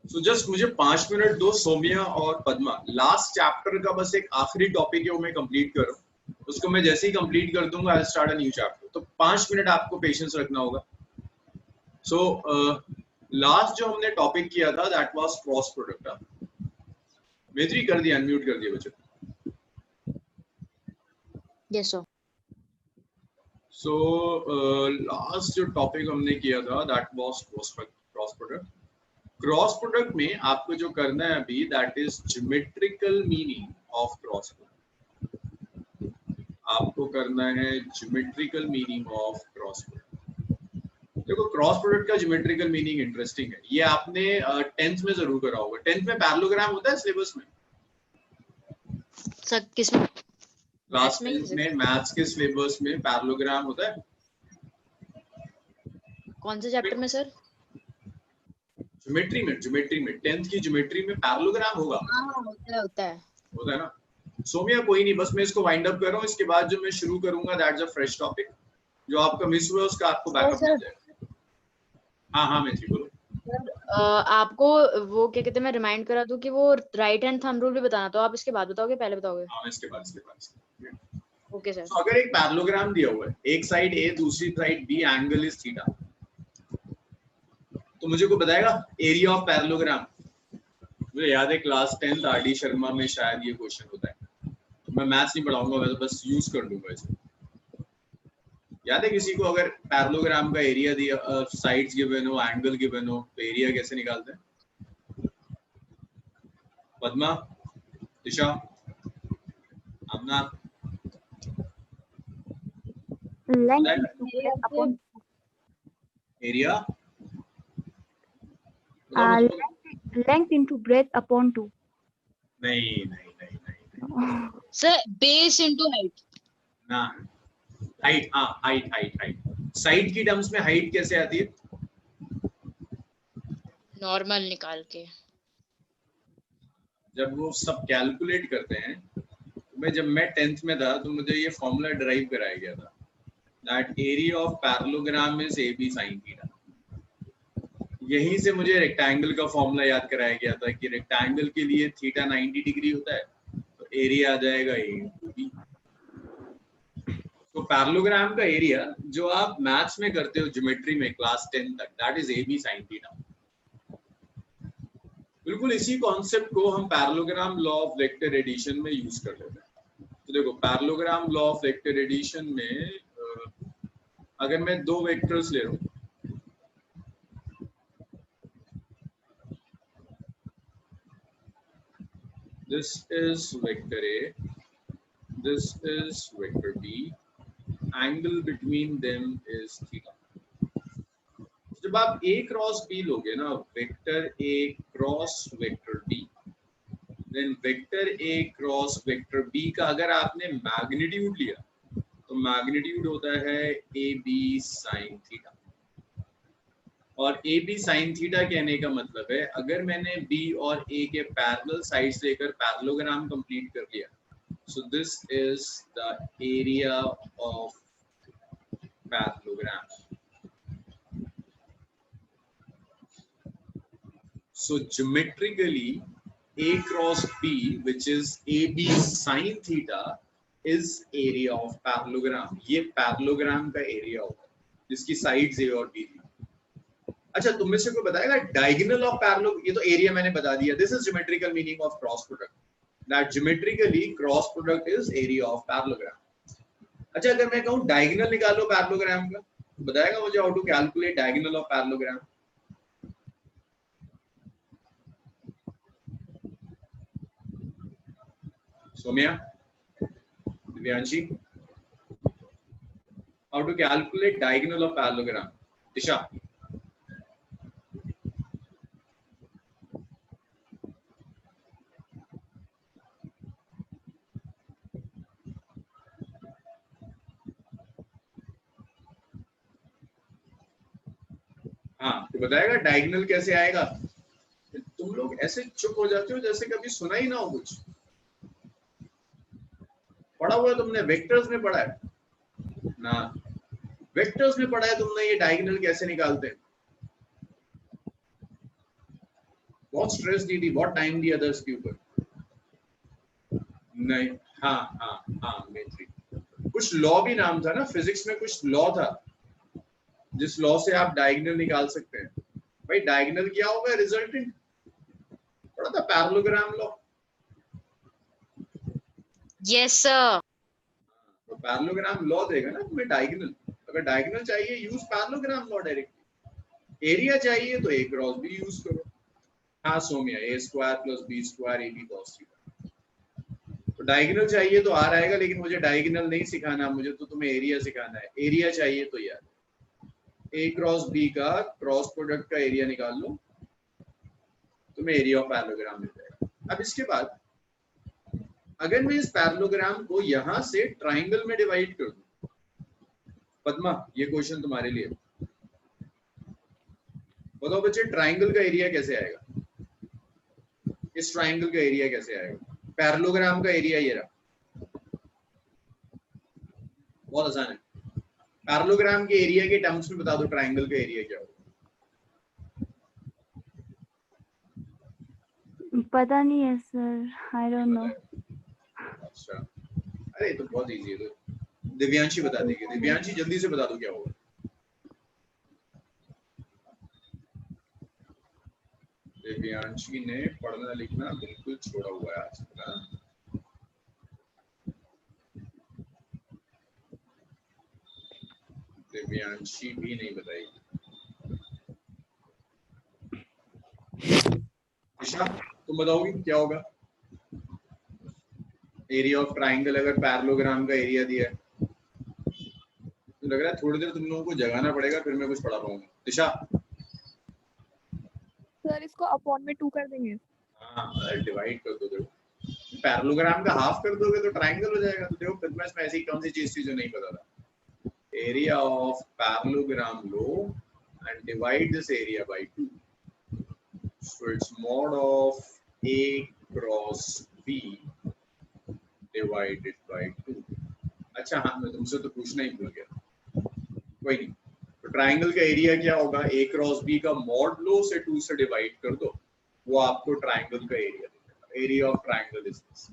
So just मुझे 5 minute दो सौम्या और पद्मा, लास्ट चैप्टर का बस एक आखिरी टॉपिक है वो मैं कंप्लीट करूं, उसको मैं जैसे ही कंप्लीट कर दूंगा I start a new chapter. तो 5 मिनट आपको पेशेंस रखना होगा। सो लास्ट जो हमने टॉपिक किया था दैट वाज क्रॉस प्रोडक्ट। मेत्री कर दिया, अनम्यूट कर दिया बच्चों। Yes sir. सो लास्ट जो टॉपिक हमने किया था that was cross product. Cross product में आपको जो करना है अभी that is geometrical meaning of cross product. आपको करना है geometrical meaning of cross product. देखो क्रॉस प्रोडक्ट का ज्योमेट्रिकल मीनिंग इंटरेस्टिंग है, ये आपने 10th में जरूर करा होगा। 10th में पैरेललोग्राम होता है सिलेबस में सर? किसमें? क्लास 10th में मैथ्स के सिलेबस में पैरेललोग्राम होता है। कौन से चैप्टर में सर? ज्योमेट्री में 10th की ज्योमेट्री में पैरेललोग्राम होगा। हाँ होता है ना। सोमिया कोई नहीं, बस मैं इसको वाइंड अप कर रहा हूँ, इसके बाद जो मैं शुरू करूंगा दैट्स अ फ्रेश टॉपिक। जो आपका मिस हुआ उसका आपको बैकअप मिल जाएगा। हाँ मैत्री बोलो। आपको वो क्या कहते हैं, मैं रिमाइंड करा दूं कि वो राइट हैंड थंब रूल भी बताना, तो आप इसके बाद बताओगे पहले बताओगे? हाँ इसके बाद ओके सर। तो अगर एक पैरेललोग्राम दिया हुआ है, एक साइड ए दूसरी side B, angle is theta, तो मुझे को बताएगा एरिया ऑफ पैरेललोग्राम। मुझे याद है क्लास 10th आरडी शर्मा में शायद ये क्वेश्चन होता है। मैं मैथ्स नहीं पढ़ाऊंगा, मैं तो बस यूज कर लूंगा इसे। याद है किसी को अगर पैरेललोग्राम का एरिया दिया, साइड्स गिवन हो, एंगल गिवन हो, तो एरिया कैसे निकालते हैं? Padma, Disha, Aamna, area length into breadth upon 2. नहीं सर बेस इनटू हाइट ना, हाइट। हाँ हाइट। साइड की टर्म्स में हाइट कैसे आती है? नॉर्मल निकाल के। जब वो सब कैलकुलेट करते हैं, तो जब मैं 10th में था तो मुझे ये फॉर्मूला डिराइव कराया गया था that area of parallelogram is AB sin theta. यहीं से मुझे रेक्टेंगल का फॉर्मूला याद कराया गया था कि रेक्टेंगल के लिए थीटा 90 डिग्री होता है, तो एरिया आ जाएगा A/B। तो पैरेललोग्राम का एरिया जो आप मैथ्स में करते हो ज्योमेट्री में क्लास 10 तक, that is AB sin theta. बिल्कुल इसी कॉन्सेप्ट को हम parallelogram law of vector addition में यूज कर लेते हैं। तो देखो parallelogram law of vector addition में अगर मैं दो वेक्टर्स ले रहा हूं, this is vector A, this is vector B, angle between them is theta। जब आप A क्रॉस B लोगे ना, vector A cross vector B, then vector A cross vector B का अगर आपने मैग्नीट्यूड लिया तो मैग्नीट्यूड होता है AB sin थीटा। और AB sin थीटा कहने का मतलब है अगर मैंने B और A के पैरेलल साइड्स लेकर पैरेललोग्राम कंप्लीट कर लिया, so this is the area of parallelogram. So geometrically A cross B which is AB sin theta is area of parallelogram। ये पैरेललोग्राम का एरिया होगा जिसकी साइड्स A और B थी। अच्छा, तुम में से कोई बताएगा डायगोनल ऑफ पैरेलल? ये तो एरिया मैंने बता दिया। This is geometrical meaning of cross product, that geometrically cross product is area of parallelogram. अच्छा, अगर मैं कहूं डायगोनल निकालो पैरेललोग्राम का, बताएगा मुझे how to calculate diagonal of parallelogram? Saumya, Divyanshi, how to calculate diagonal of parallelogram? Disha, हाँ तो बताएगा डायगोनल कैसे आएगा? तुम लोग ऐसे चुप हो जाते हो जैसे कभी सुना ही ना हो कुछ। पढ़ा हुआ है तुमने, वेक्टर्स में पढ़ा है ना, वेक्टर्स में पढ़ा है तुमने ये डायगोनल कैसे निकालते हैं। बहुत स्ट्रेस दी थी, बहुत टाइम दिया था इसके ऊपर। नहीं, हाँ हाँ हाँ मेट्री, कुछ लॉ भी नाम था ना फिजिक्स में, कुछ लॉ था जिस लॉ से आप डायगोनल निकाल सकते हैं। भाई डायगोनल क्या होगा, रिजल्टेंट, पढ़ा था पैरेललोग्राम लॉ। Yes sir. तो पैरेललोग्राम लॉ देगा ना तुम्हें डायगोनल, अगर डायगोनल चाहिए use parallelogram law directly, area चाहिए तो ए क्रॉस बी यूज करो। हाँ Saumya, A square plus B square A B cos theta. तो डायगोनल चाहिए तो आर आएगा, लेकिन मुझे डायगोनल नहीं सिखाना, मुझे तो तुम्हें एरिया सिखाना है। एरिया चाहिए तो यार ए क्रॉस बी का क्रॉस प्रोडक्ट का एरिया निकाल लो, तुम्हें एरिया ऑफ पैरेललोग्राम मिल जाएगा। अब इसके बाद अगर मैं इस पैरेललोग्राम को यहां से ट्राइंगल में डिवाइड कर दूं, पद्मा ये क्वेश्चन तुम्हारे लिए, बताओ बच्चे ट्राइंगल का एरिया कैसे आएगा, इस ट्राइंगल का एरिया कैसे आएगा? पैरेललोग्राम का एरिया ये रहा, बहुत आसान है। पैरेललोग्राम के एरिया के टर्म्स में बता दो ट्राइंगल का एरिया क्या होगा। पता नहीं है सर, आई डोंट नो। अच्छा, अरे तो बहुत इजी है, तो दिव्यांशी बता देगी। दिव्यांशी जल्दी से बता दो क्या होगा। दिव्यांशी ने पढ़ना लिखना बिल्कुल छोड़ा हुआ है आज का। दिव्यांशी भी नहीं बताएगी। दिशा तुम बताओगी क्या होगा एरिया ऑफ ट्राइंगल अगर पैरेललोग्राम का एरिया दिया है? तो लग रहा है थोड़ी देर तुम लोगों को जगाना पड़ेगा, फिर मैं कुछ पढ़ा पाऊंगा। दिशा सर इसको अपॉन में 2 कर देंगे। हाँ डिवाइड कर दो, देखो पैरेललोग्राम का हाफ कर दोगे तो ट्राइंगल हो जाएगा। तो देखो फिर मैं इसमें ऐसी कौन सी चीज थी जो नहीं पता था। Area of parallelogram low and divide this area by 2. So it's mod of A cross B divided by 2. अच्छा हाँ, मैं तुमसे तो पूछना ही भूल गया, कोई नहीं। तो ट्राइंगल का एरिया क्या होगा, A क्रॉस B का मॉड लो से 2 से डिवाइड कर दो, वो आपको ट्राइंगल का एरिया देगा। Area of triangle is this.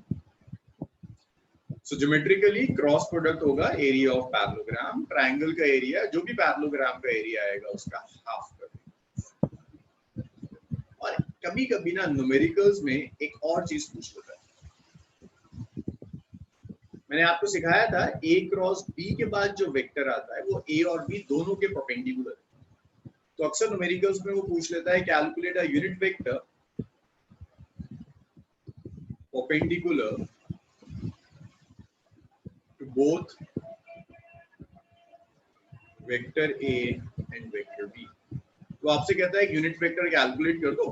So geometrically cross product होगा एरिया ऑफ पैरेललोग्राम, ट्राइंगल का एरिया जो भी पैरेललोग्राम का एरिया आएगा उसका हाफ कर देंगे। और कभी कभी ना न्यूमेरिकल्स में एक और चीज पूछ लेता है। मैंने आपको सिखाया था ए क्रॉस बी के बाद जो वेक्टर आता है वो ए और बी दोनों के परपेंडिकुलर है। तो अक्सर न्यूमेरिकल्स में वो पूछ लेता है calculate a unit vector perpendicular to both vector A and vector B। तो आपसे कहता है यूनिट वेक्टर कैलकुलेट कर दो,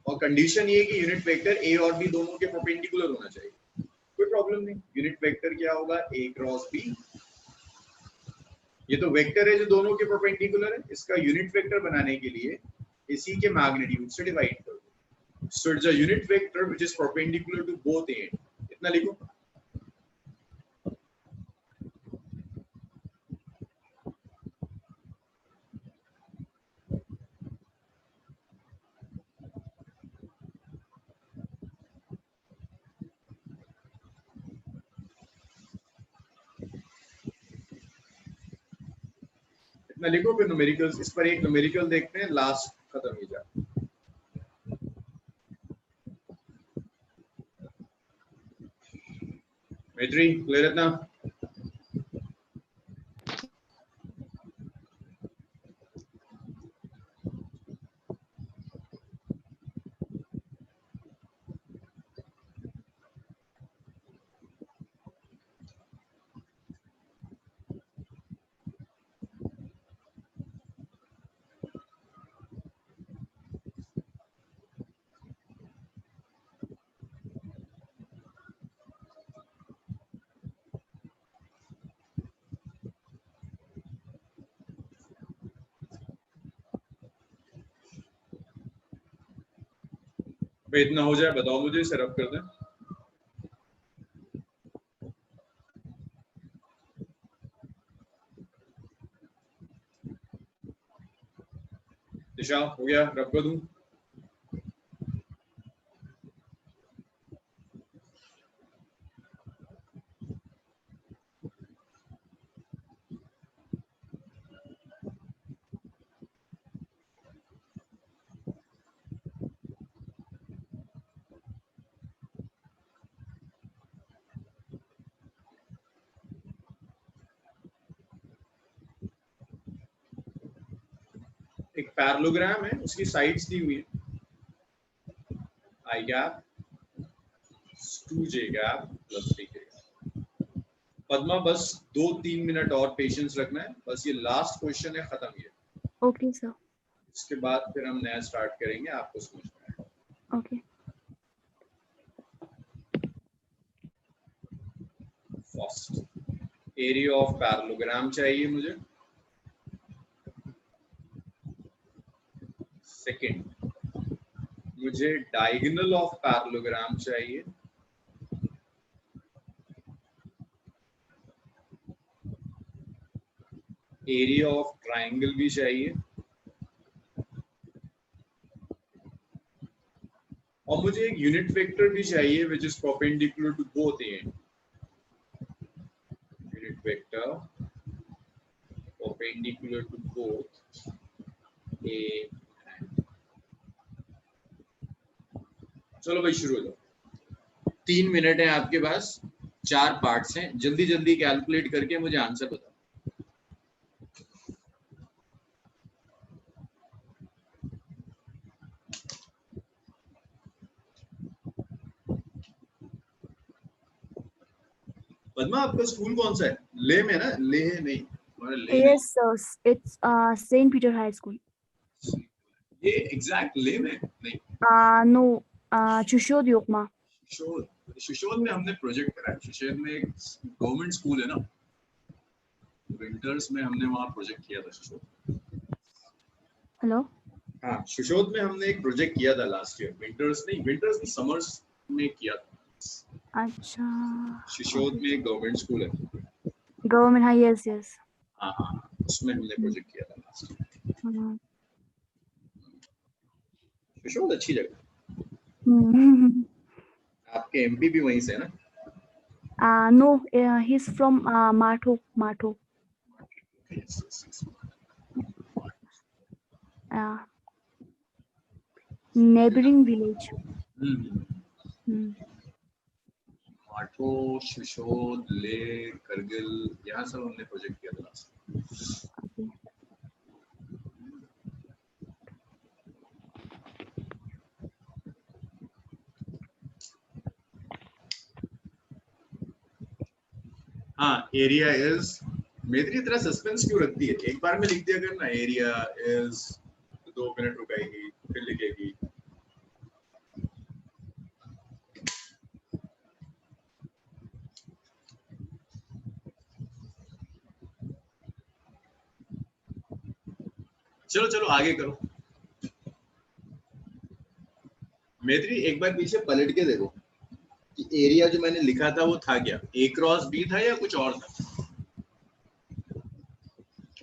और कंडीशन ये है कि यूनिट वेक्टर A और B दोनों के परपेंडिकुलर होना चाहिए। कोई प्रॉब्लम नहीं, यूनिट वेक्टर क्या होगा, A क्रॉस B। ये तो वेक्टर है जो दोनों के परपेंडिकुलर है, इसका यूनिट वेक्टर बनाने के लिए इसी के मैग्नीट्यूड से डिवाइड कर दो। So it's a unit vector which is perpendicular to both A। इतना लिखो। इतना लिखो, फिर न्यूमेरिकल्स, इस पर एक न्यूमेरिकल देखते हैं, लास्ट खत्म ही जा। मैत्री क्लियर इतना? भाई इतना हो जाए बताओ मुझे, इसे रब कर दें। दिशा हो गया, रब कर दूं? एक पैरेललोग्राम है, उसकी साइड्स दी हुई है, i gap 2j gap plus 3k gap. Padma बस 2-3 मिनट और पेशेंस रखना है, बस ये लास्ट क्वेश्चन है, खत्म ये। Okay sir. इसके बाद फिर हम नया स्टार्ट करेंगे, आपको समझ में आएगा। Okay. First area of parallelogram चाहिए मुझे। सेकंड मुझे डायगोनल ऑफ पैरेललोग्राम चाहिए। एरिया ऑफ ट्रायंगल भी चाहिए, और मुझे एक यूनिट वेक्टर भी चाहिए which is perpendicular to both and. Unit vector perpendicular to both A and. चलो भाई शुरू हो जाओ। 3 मिनट है आपके पास, 4 पार्ट्स हैं, जल्दी जल्दी कैलकुलेट करके मुझे आंसर बताओ। पद्मा आपका स्कूल कौन सा है? ले में ना? ले नहीं, हमारा ले नहीं। Yes, sir. It's Saint Peter High School. ये एग्जैक्ट ले में नहीं, No, Chushod Yokma. शिशोद में हमने प्रोजेक्ट करा है। शिशोद में एक गवर्नमेंट स्कूल है ना, विंटर्स में हमने वहाँ प्रोजेक्ट किया था शिशोद। Hello. हाँ, शिशोद में हमने एक प्रोजेक्ट किया था लास्ट ईयर। विंटर्स नहीं, विंटर्स नहीं, समर्स में किया था। अच्छा। शिशोद में एक गवर्नमेंट स्कूल है। Government High. Yes, yes. हाँ हाँ, उसमें हमने प्रोजेक्ट किया था लास्ट ईयर। Hmm. शिशोद अच्छी जगह। Hmm. आपके एमपी भी वहीं से है ना? No, he's from Matho. Matho. Yes, yes, yes. Neighboring village. हम्म। माठो, शिशोद, ले, करगिल, यहाँ सब हमने प्रोजेक्ट किया था लास्ट ईयर। Okay. हाँ, एरिया इज, मेरी तरह सस्पेंस क्यों रखती है? एक बार में लिख दिया करना, एरिया इज, 2 मिनट रुकाएगी फिर लिखेगी। चलो चलो आगे करो। मेत्री एक बार पीछे पलट के देखो कि एरिया जो मैंने लिखा था वो था क्या? ए क्रॉस बी था या कुछ और था?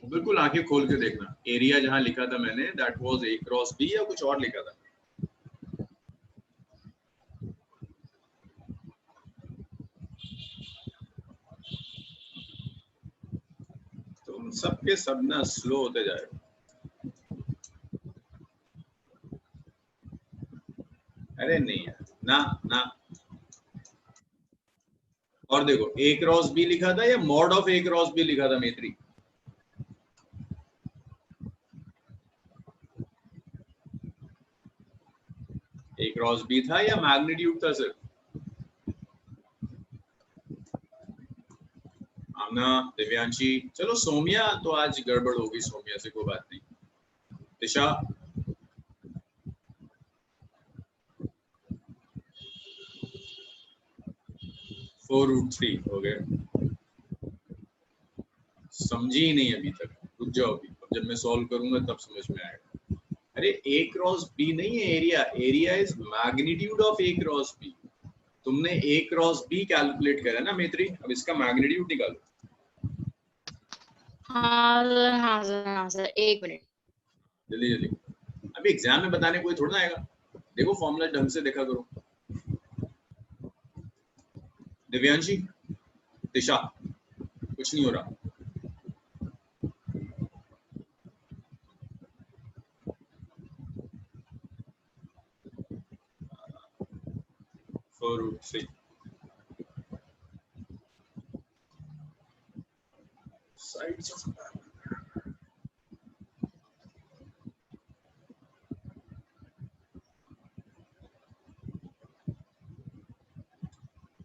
बिल्कुल आंखें खोल के देखना, एरिया जहां लिखा था मैंने that was A cross B या कुछ और लिखा था? तुम सबके सब ना स्लो होते जा रहे हो। अरे नहीं यार, ना ना। और देखो, ए क्रॉस बी लिखा था या mod of A cross B लिखा था मैत्री? ए क्रॉस बी था या मैग्नीट्यूड था सिर्फ? आमना, दिव्यांशी, चलो सोमिया तो आज गड़बड़ होगी, सोमिया से कोई बात नहीं। दिशा, फोर रूट 3 हो गए। समझी ही नहीं अभी तक, रुक जाओ अभी, जब मैं सॉल्व करूंगा तब समझ में आएगा। अरे ए क्रॉस बी नहीं है area, area is magnitude of A cross B. तुमने ए क्रॉस बी कैलकुलेट करा ना मैत्री, अब इसका मैग्नीट्यूड निकालो। हाँ सर, 1 मिनट। जल्दी जल्दी, अभी एग्जाम में बताने कोई थोड़ा ना आएगा। देखो फॉर्मूला ढंग से देखा करो। दिव्यांशी, दिशा, कुछ नहीं हो रहा। Four root 3 sides of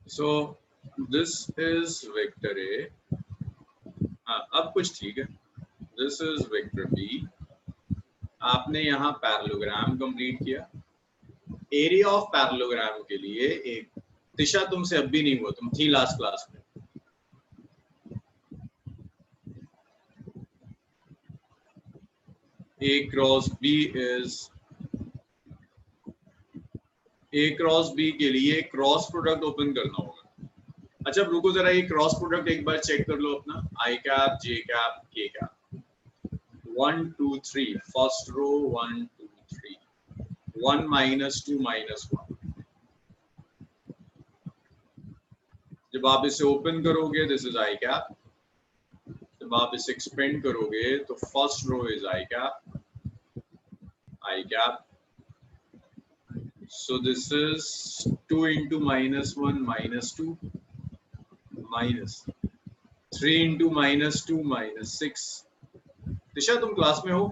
So this is vector A. अब कुछ ठीक है. This is vector B. आपने यहाँ पैरेललोग्राम कंप्लीट किया. एरिया ऑफ पैरेललोग्राम के लिए एक दिशा तुमसे अब भी नहीं हुआ, तुम थी लास्ट क्लास में. A cross B is A cross B के लिए क्रॉस प्रोडक्ट ओपन करना होगा. अच्छा रुको जरा, ये क्रॉस प्रोडक्ट एक बार चेक कर लो अपना. I cap, J cap, K cap. 1 2 3 first row 1 2 3 1 minus 2 minus 1. जब आप इसे ओपन करोगे दिस इज I कैप. जब आप इसे एक्सपेंड करोगे तो first row is I cap, I cap. So this is 2 into minus 1 minus 2 minus 3 into minus 2 minus 6. दिशा तुम क्लास में हो?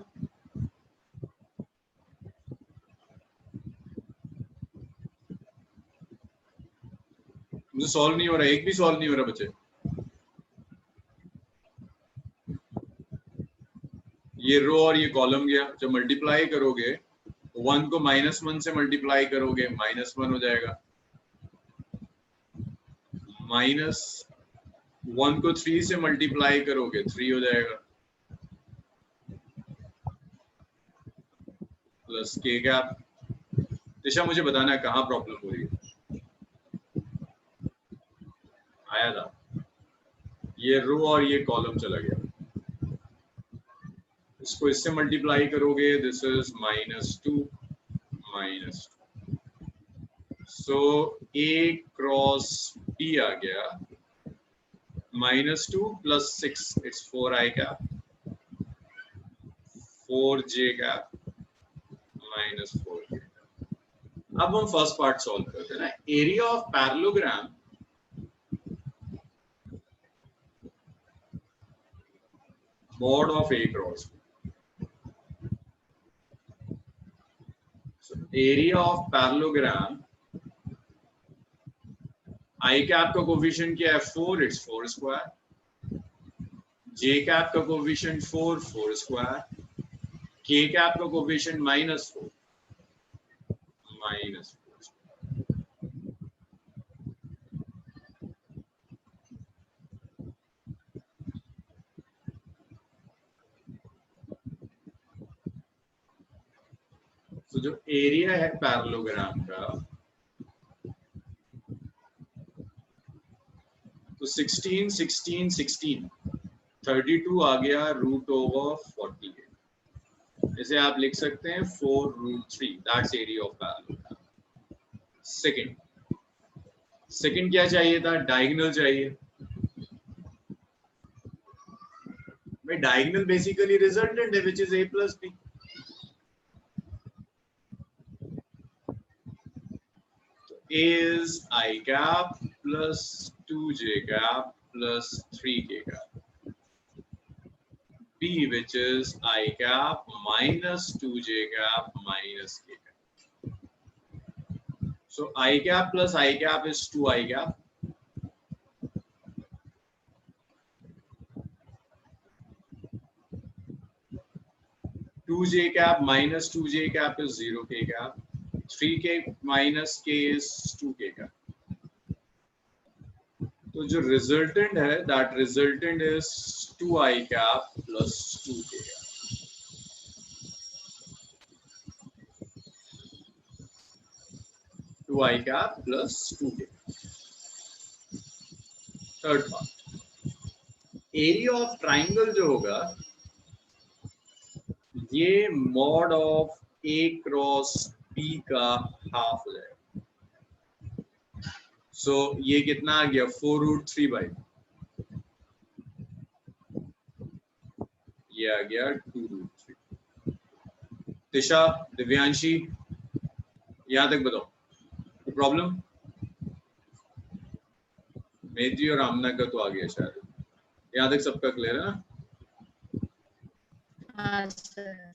मुझे सॉल्व नहीं हो रहा, एक भी सॉल्व नहीं हो रहा बच्चे. ये रो और ये कॉलम गया. जब मल्टीप्लाई करोगे 1 को -1 से मल्टीप्लाई करोगे -1 हो जाएगा. -1 को 3 से मल्टीप्लाई करोगे 3 हो जाएगा. Plus K cap. दिशा मुझे बताना कहाँ प्रॉब्लम हो रही है. आया था. ये रो और ये कॉलम चला गया. इसको इससे मल्टीप्लाई करोगे this is -2 -2. So A cross B आ गया -2 + 6 it's 4 I cap 4 J cap -4 K. अब हम फर्स्ट पार्ट सॉल्व करते हैं ना. Area of parallelogram mod of A cross B. So area of parallelogram, I cap का कोफिशिएंट क्या है 4, इट्स 4 स्क्वायर. J कैप का कोफिशिएंट 4 4 स्क्वायर. K कैप का कोफिशिएंट -4 -4. तो जो एरिया है पैरेललोग्राम का तो 16 16 16 32 आ गया √48. इसे आप लिख सकते हैं 4√3. That's area of parallelogram. Second क्या चाहिए था? डायगोनल चाहिए. भाई डायगोनल बेसिकली रिजल्टेंट है which is A + B. A is I cap plus 2J cap plus 3K cap. B which is I cap minus 2J cap minus K cap. So I cap plus I cap is 2I cap. Two J cap minus 2J cap is 0K cap. 3K minus K is 2K cap. तो जो resultant है that resultant is 2I cap plus 2K cap. Two I cap plus 2K. Third part, area of triangle जो होगा ये mod of A cross B का half हो जाएगा. सो ये कितना आ गया 4√3. ये आ गया 2√3. दिशा, दिव्यांशी, यहां तक बताओ प्रॉब्लम. मेजी और आमना का तो आ गया शायद. यहां तक सबका क्लियर है ना? हाँ सर.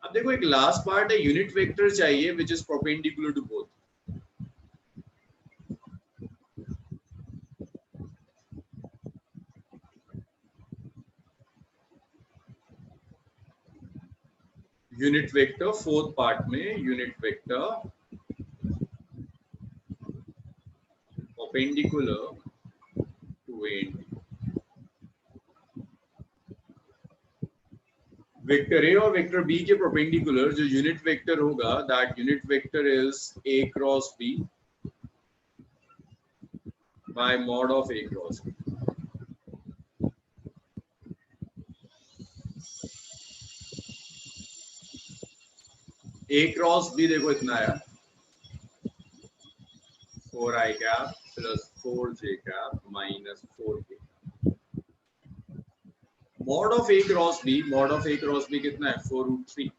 अब देखो एक लास्ट पार्ट है, यूनिट वेक्टर चाहिए which is perpendicular to both. Unit vector fourth part में unit vector perpendicular to A and B. Vector A और वेक्टर बी के परपेंडिकुलर जो यूनिट वेक्टर होगा, that unit vector is A cross B by mod of A cross B. A cross B देखो इतना आया 4i cap plus 4j cap minus 4k। Mod of A cross B कितना है 4√3।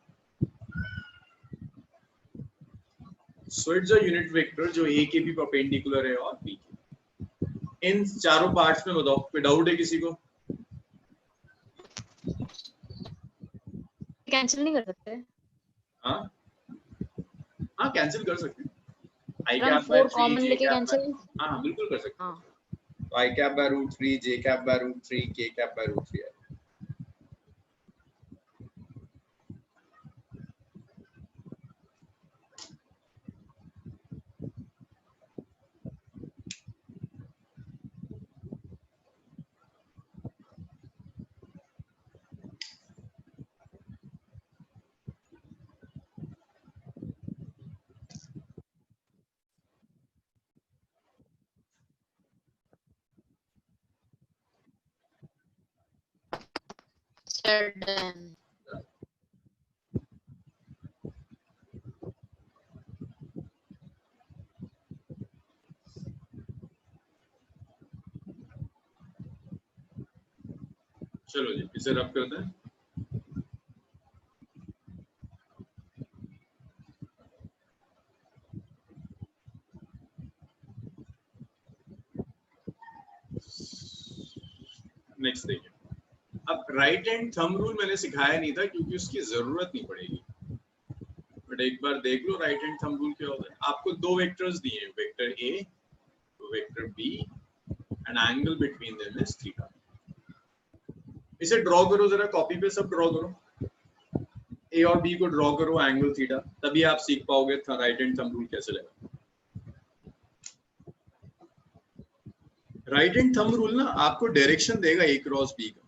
सो it's a unit vector जो ए के भी perpendicular है और बी के। इन चारों पार्ट्स में बताओ, कोई डाउट है किसी को? कैंसिल नहीं कर सकते? हाँ हाँ कैंसिल कर सकते हैं। आई हम कैप बाय 4 कॉमन 3 लेके कैंसिल। हाँ बिल्कुल कर सकते हैं। हाँ तो i cap by √3 j cap by √3 k cap by √3 है। डन। चलो जी इसे रब करते हैं। नेक्स्ट देखिए, अब राइट हैंड थंब रूल मैंने सिखाया नहीं था क्योंकि उसकी जरूरत नहीं पड़ेगी, बट एक बार देख लो राइट हैंड थंब रूल क्या होता है। आपको दो वेक्टर्स दिए हैं, vector A vector B and angle between them is theta. इसे ड्रॉ करो जरा, कॉपी पे सब ड्रॉ करो, ए और बी को ड्रॉ करो एंगल थीटा, तभी आप सीख पाओगे राइट हैंड थंब रूल कैसे लेगा। राइट हैंड थंब रूल ना आपको डायरेक्शन देगा ए क्रॉस बी का।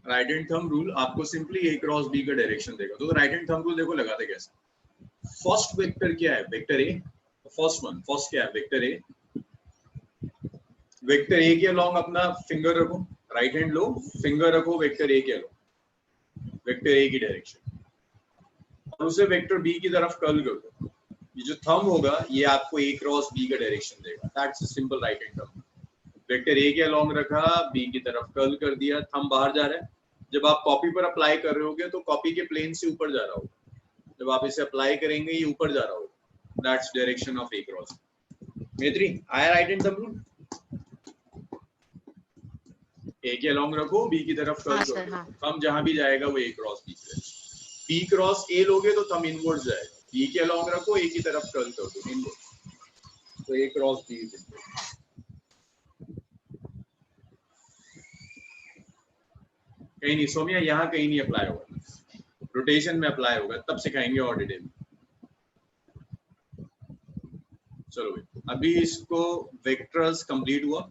राइट हैंड थंब रूल आपको सिंपली ए क्रॉस बी का डायरेक्शन देगा। तो राइट हैंड थंब रूल देखो लगाते कैसे। फर्स्ट वेक्टर क्या है, वेक्टर ए। फर्स्ट क्या है, वेक्टर ए। वेक्टर ए के अलोंग अपना फिंगर रखो, राइट हैंड लो, फिंगर रखो वेक्टर ए के अलोंग, वेक्टर ए की डायरेक्शन, और उसे वेक्टर बी की तरफ कर्ल कर दो। ये जो थंब होगा ये आपको ए क्रॉस बी का डायरेक्शन देगा। That's a simple right hand thumb. Vector A के अलोंग रखा, बी की तरफ कर्ल कर दिया, थंब बाहर जा रहा है। जब आप कॉपी पर अप्लाई कर रहे होगे तो कॉपी के प्लेन से ऊपर जा रहा होगा, जब आप इसे अप्लाई करेंगे ये ऊपर जा रहा होगा। That's direction of A cross. मेत्री आया राइट हैंड थंब रूल? ए के अलोंग रखो, बी की तरफ कर्ल कर दो, थंब जहां भी जाएगा वो ए क्रॉस बी पे। बी क्रॉस ए लोगे तो थंब इनवर्ड जाएगा, बी के अलोंग रखो, ए की तरफ कर्ल कर दो इनवर्ड, तो A cross B is inward. कहीं नहीं सोमिया, यहाँ कहीं नहीं अप्लाई होगा, रोटेशन में अप्लाई होगा, तब सिखाएंगे और डिटेल में। चलो भाई अभी इसको वेक्टर्स कंप्लीट हुआ।